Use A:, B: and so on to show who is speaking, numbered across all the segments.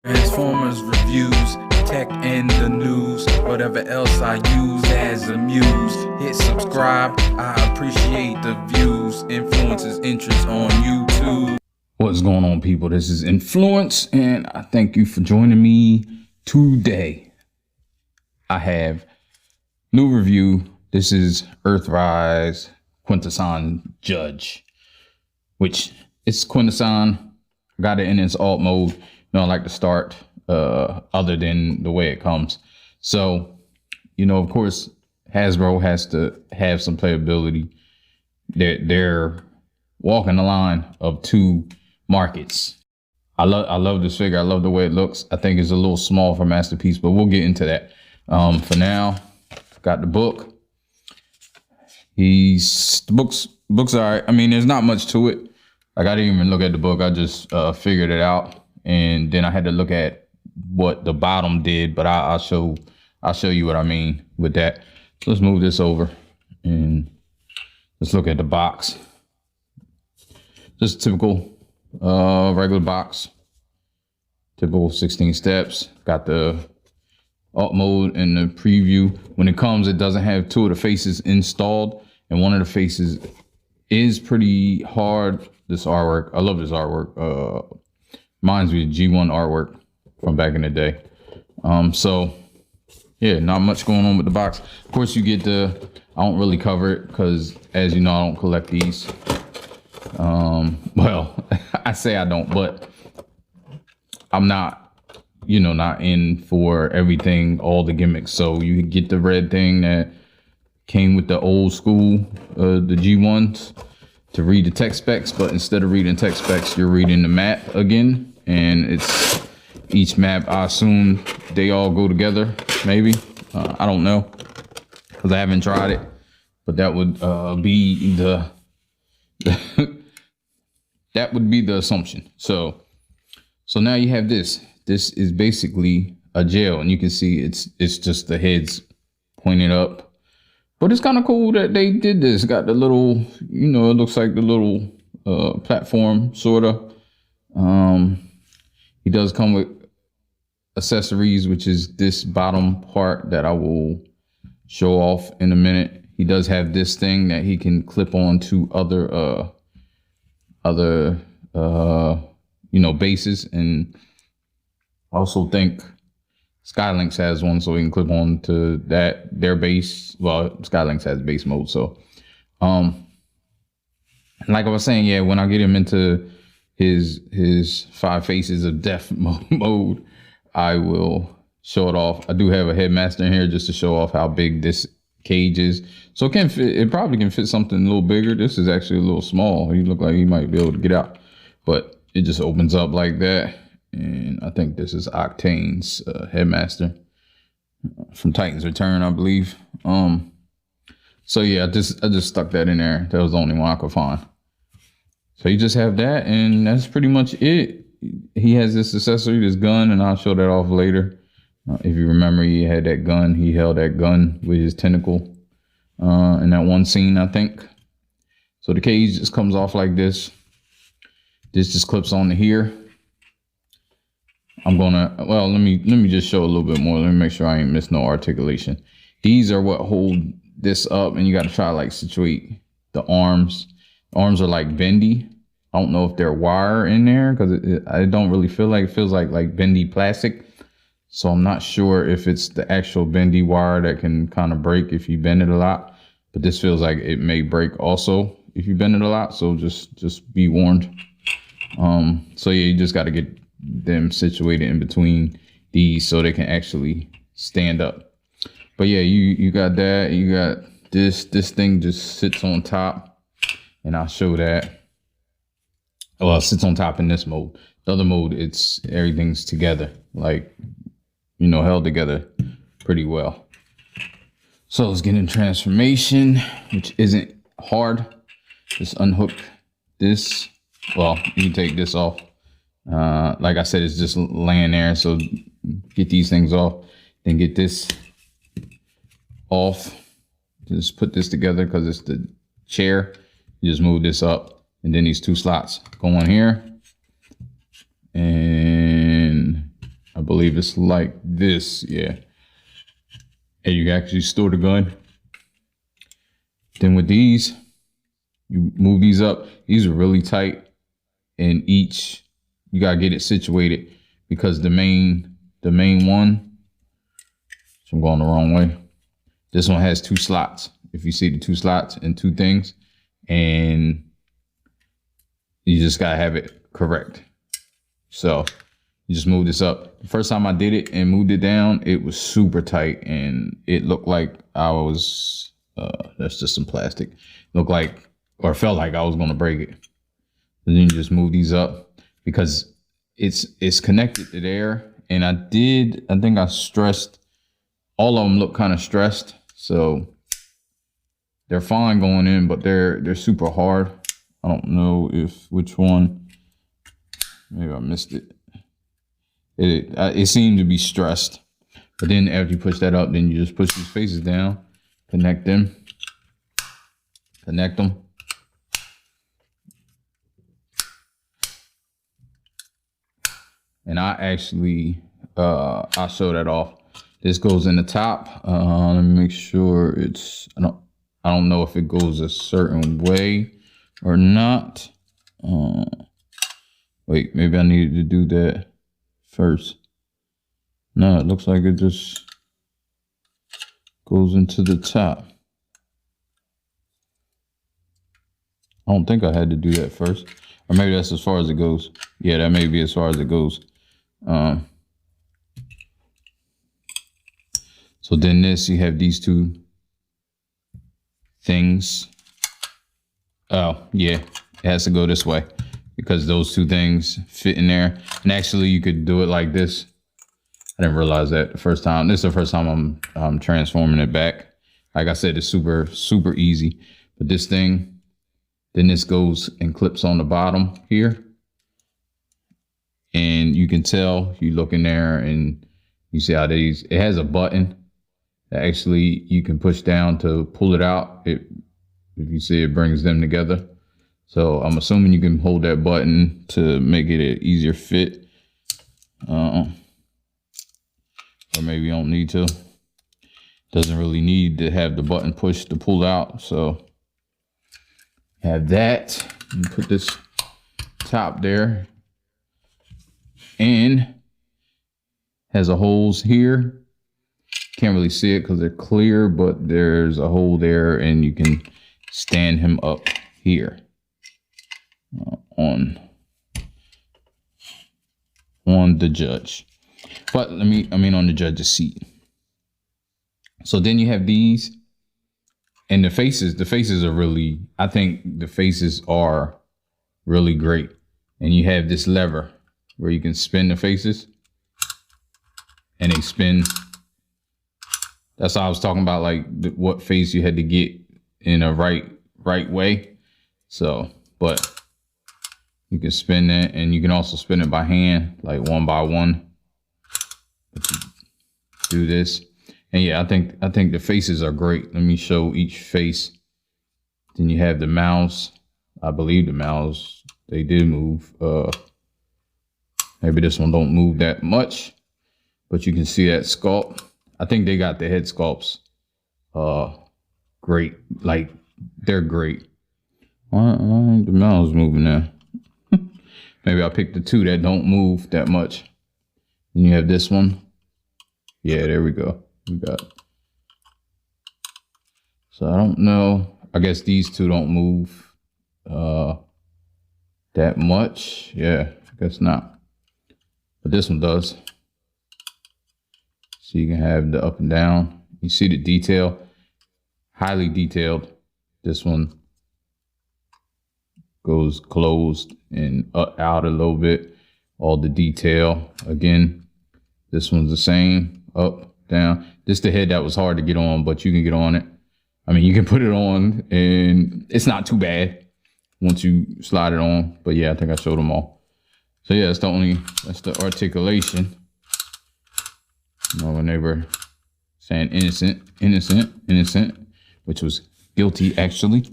A: Transformers reviews, tech and the news, whatever else I use as a muse. Hit subscribe, I appreciate the views. Influences interest on YouTube. What's going on, people? This is Influence, and I thank you for joining me today. I have new review. This is Earthrise Quintesson Judge, which it's Quintesson. Got it in its alt mode. I like to start other than the way it comes. So, of course, Hasbro has to have some playability. They're walking the line of two markets. I love this figure. I love the way it looks. I think it's a little small for Masterpiece, but we'll get into that. For now, got the book. The book's all right. I mean, there's not much to it. Like, I didn't even look at the book. I just figured it out. And then I had to look at what the bottom did, but I'll show you what I mean with that. So let's move this over and let's look at the box. Just typical regular box. Typical 16 steps. Got the alt mode and the preview. When it comes, it doesn't have two of the faces installed, and one of the faces is pretty hard. This artwork, I love this artwork. Reminds me of G1 artwork from back in the day. So yeah, not much going on with the box. Of course, you get I don't really cover it because, as you know, I don't collect these. Well, I say I don't, but I'm not, not in for everything, all the gimmicks. So you get the red thing that came with the old school, the G1s, to read the tech specs, but instead of reading tech specs, you're reading the map again. And it's each map, I assume they all go together, maybe. I don't know, because I haven't tried it, but that would be the that would be the assumption. So now you have this. This is basically a jail, and you can see it's just the heads pointed up. But it's kind of cool that they did this. Got the little, it looks like the little platform, sort of. He does come with accessories, which is this bottom part that I will show off in a minute. He does have this thing that he can clip on to other bases, and I also think Skylinks has one, so he can clip on to their base. Well, Skylinks has base mode, so like I was saying, yeah, when I get him into his 5 faces of death mode, I will show it off. I do have a headmaster in here just to show off how big this cage is. So it probably can fit something a little bigger. This is actually a little small. He look like he might be able to get out, but it just opens up like that. And I think this is Octane's headmaster from Titan's Return, I believe. So yeah, I just stuck that in there. That was the only one I could find. So you just have that, and that's pretty much it. He has this accessory, this gun, and I'll show that off later. If you remember, he had that gun. He held that gun with his tentacle in that one scene, I think. So the cage just comes off like this. This just clips onto here. Let me just show a little bit more. Let me make sure I ain't miss no articulation. These are what hold this up, and you got to try to like situate the arms. Arms are like bendy. I don't know if they're wire in there, because I don't really feel like it feels like bendy plastic. So I'm not sure if it's the actual bendy wire that can kind of break if you bend it a lot. But this feels like it may break also if you bend it a lot. So just be warned. So yeah, you just got to get them situated in between these so they can actually stand up. But yeah, you got that. You got this thing just sits on top. And I'll show that. Well, it sits on top in this mode. The other mode, everything's together, like, held together pretty well. So let's get in transformation, which isn't hard. Just unhook this. Well, you can take this off. Like I said, it's just laying there. So get these things off, then get this off. Just put this together because it's the chair. You just move this up, and then these 2 slots go on here, and
B: believe it's like this, yeah. And you can actually store the gun. Then with these, you move these up. These are really tight, and each you gotta get it situated because the main one. So I'm going the wrong way. This one has 2 slots. If you see the 2 slots and 2 things, and you just gotta have it correct. So you just move this up. The first time I did it and moved it down, it was super tight, and it looked like I was. That's just some plastic. Looked like, or felt like I was gonna break it. And then you just move these up because it's connected to there. And I think I stressed. All of them look kind of stressed, so they're fine going in, but they're super hard. I don't know which one. Maybe I missed it. It seemed to be stressed, but then after you push that up, then you just push these faces down, connect them, and I actually I'll show that off. This goes in the top. Let me make sure it's. I don't know if it goes a certain way or not. Wait, maybe I needed to do that first. No, it looks like it just goes into the top. I don't think I had to do that first. Or maybe that's as far as it goes. Yeah, that may be as far as it goes. So then this, you have these 2 things. Oh, yeah, it has to go this way because those 2 things fit in there. And actually you could do it like this. I didn't realize that the first time. This is the first time I'm transforming it back. Like I said, it's super, super easy. But this thing, then this goes and clips on the bottom here. And you can tell, you look in there and you see how it has a button that actually you can push down to pull it out. If you see, it brings them together. So I'm assuming you can hold that button to make it an easier fit. Or maybe you don't need to. Doesn't really need to have the button pushed to pull out. So have that. And put this top there. And has a holes here. Can't really see it because they're clear, but there's a hole there, and you can stand him up here on the judge. But I mean on the judge's seat. So then you have these, and the faces are really, I think the faces are really great. And you have this lever where you can spin the faces, and they spin. That's how I was talking about, like what face you had to get in a right way. So, but you can spin that, and you can also spin it by hand, like one by one. But you do this, and yeah, I think the faces are great. Let me show each face. Then you have the mouths. I believe the mouths, they did move. Maybe this one don't move that much, but you can see that sculpt. I think they got the head sculpts great. Like, they're great. Why ain't the mouths moving now? Maybe I picked the 2 that don't move that much. Then you have this one. Yeah, there we go. We got it. So I don't know. I guess these 2 don't move that much. Yeah, I guess not. But this one does. So you can have the up and down. You see the detail, highly detailed. This one goes closed and out a little bit. All the detail. Again, this one's the same, up, down. This is the head that was hard to get on, but you can get on it. I mean, you can put it on and it's not too bad once you slide it on. But yeah, I think I showed them all. So yeah, that's the articulation. My neighbor saying innocent, which was guilty actually.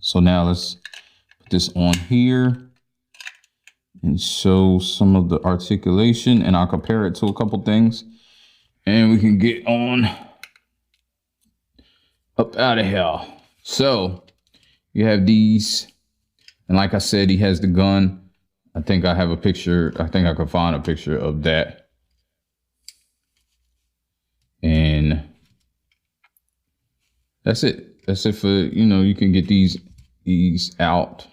B: So now let's put this on here. and show some of the articulation, and I'll compare it to a couple things, and we can get on up out of here. So you have these, and like I said, he has the gun. I think I have a picture. I think I could find a picture of that. And that's it. That's it for, you know, you can get these out.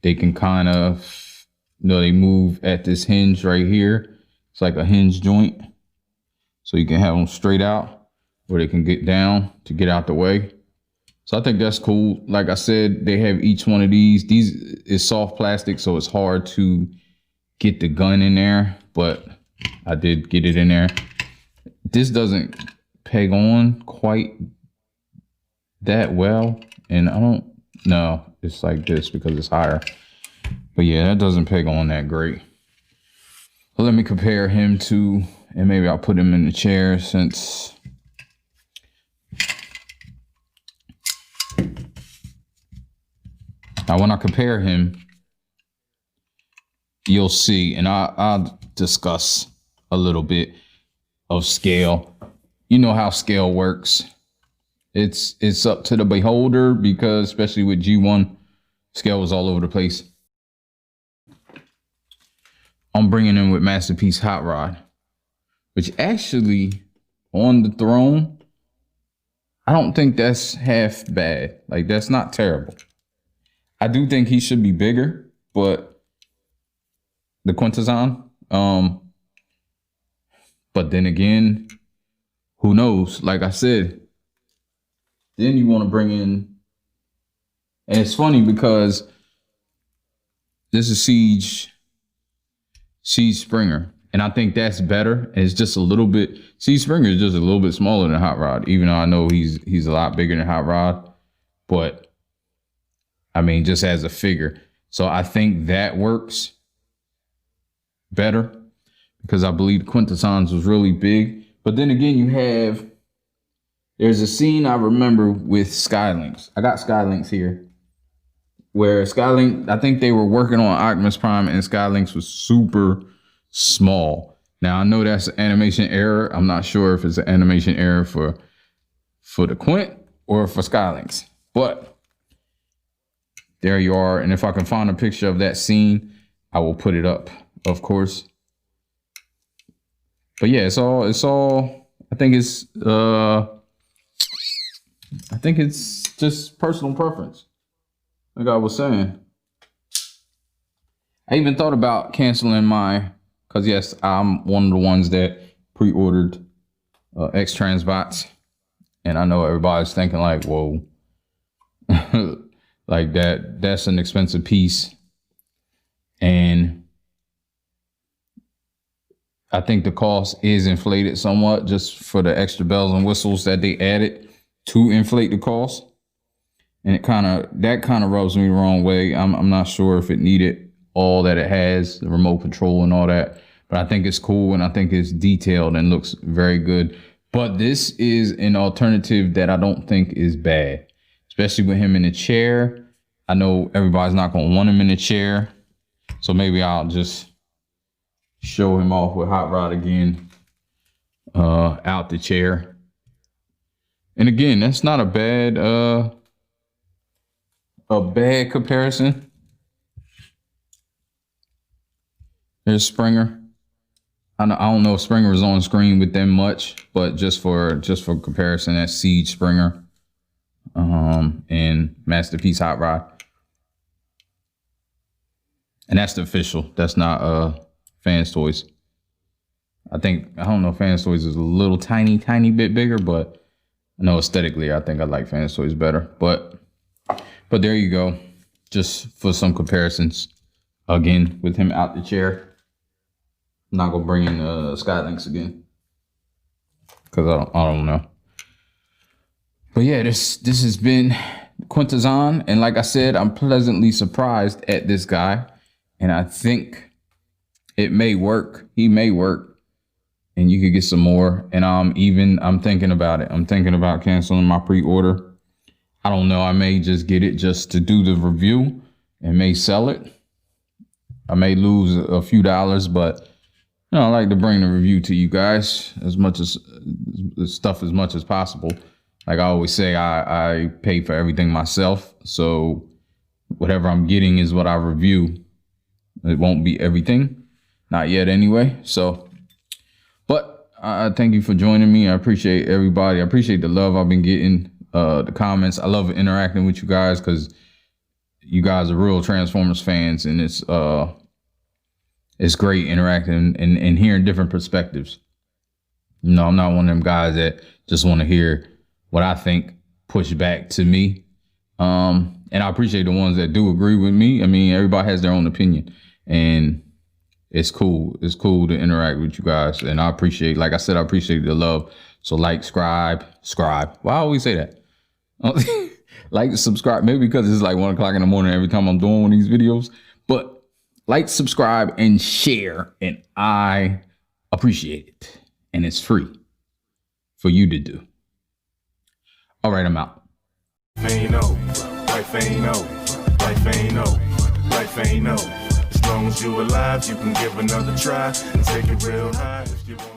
B: They can kind of, you know, they move at this hinge right here. It's like a hinge joint. So you can have them straight out, or they can get down to get out the way. So I think that's cool. Like I said, they have each one of these. These is soft plastic, so it's hard to get the gun in there, but I did get it in there. This doesn't peg on quite that well, and I don't know. It's like this because it's higher. But yeah, that doesn't peg on that great. So let me compare him to, and maybe I'll put him in the chair since... Now, when I compare him, you'll see, and I'll discuss a little bit of scale. You know how scale works. It's up to the beholder, because especially with G1, scale was all over the place. I'm bringing in with Masterpiece Hot Rod, which actually on the throne, I don't think that's half bad. Like, that's not terrible. I do think he should be bigger, but the Quintesson, but then again, who knows? Like I said, then you want to bring in, and it's funny because this is Siege Springer, and I think that's better. And it's just a little bit, Siege Springer is just a little bit smaller than Hot Rod, even though I know he's a lot bigger than Hot Rod, but I mean, just as a figure. So I think that works better, because I believe the Quintessons was really big. But then again, there's a scene I remember with Skylinks. I got Skylinks here, where Skylink, I think they were working on Optimus Prime, and Skylinks was super small. Now, I know that's an animation error. I'm not sure if it's an animation error for the Quint or for Skylinks, but there you are. And if I can find a picture of that scene, I will put it up, of course. But yeah, it's all, I think it's just personal preference. Like I was saying, I even thought about canceling because yes, I'm one of the ones that pre-ordered X-Transbots. And I know everybody's thinking like, whoa, like that's an expensive piece. And I think the cost is inflated somewhat just for the extra bells and whistles that they added to inflate the cost. And that kind of rubs me the wrong way. I'm not sure if it needed all that it has, the remote control and all that, but I think it's cool, and I think it's detailed and looks very good. But this is an alternative that I don't think is bad, especially with him in the chair. I know everybody's not going to want him in the chair, so maybe I'll just show him off with Hot Rod again, out the chair. And again, that's not a bad comparison. There's Springer. I don't know if Springer was on screen with them much, but just for comparison, that's Siege Springer, and Masterpiece Hot Rod. And that's the official. That's not Fans Toys. I don't know, Fans Toys is a little tiny bit bigger, but I know aesthetically I think I like Fans Toys better. But there you go. Just for some comparisons. Again, with him out the chair. I'm not gonna bring in Skylinks again, because I don't know. But yeah, this has been Quintesson, and like I said, I'm pleasantly surprised at this guy, and I think it may work. He may work, and you could get some more. And I'm thinking about it. I'm thinking about canceling my pre-order. I don't know. I may just get it just to do the review and may sell it. I may lose a few dollars, but you know, I like to bring the review to you guys as much as possible. Like I always say, I pay for everything myself, so whatever I'm getting is what I review. It won't be everything, not yet anyway. So, but I thank you for joining me. I appreciate everybody. I appreciate the love I've been getting, the comments. I love interacting with you guys because you guys are real Transformers fans, and it's great interacting and hearing different perspectives. You know, I'm not one of them guys that just want to hear what I think pushed back to me. And I appreciate the ones that do agree with me. I mean, everybody has their own opinion, and it's cool. It's cool to interact with you guys. And I appreciate, like I said, I appreciate the love. So like, subscribe. Why I always say that? Like, subscribe, maybe because it's like 1 o'clock in the morning every time I'm doing one of these videos, but like, subscribe, and share. And I appreciate it. And it's free for you to do. All right, I'm out.
C: Ain't over, life ain't over, life ain't over, life ain't over. As long as you alive, you can give another try and take it real high if you want.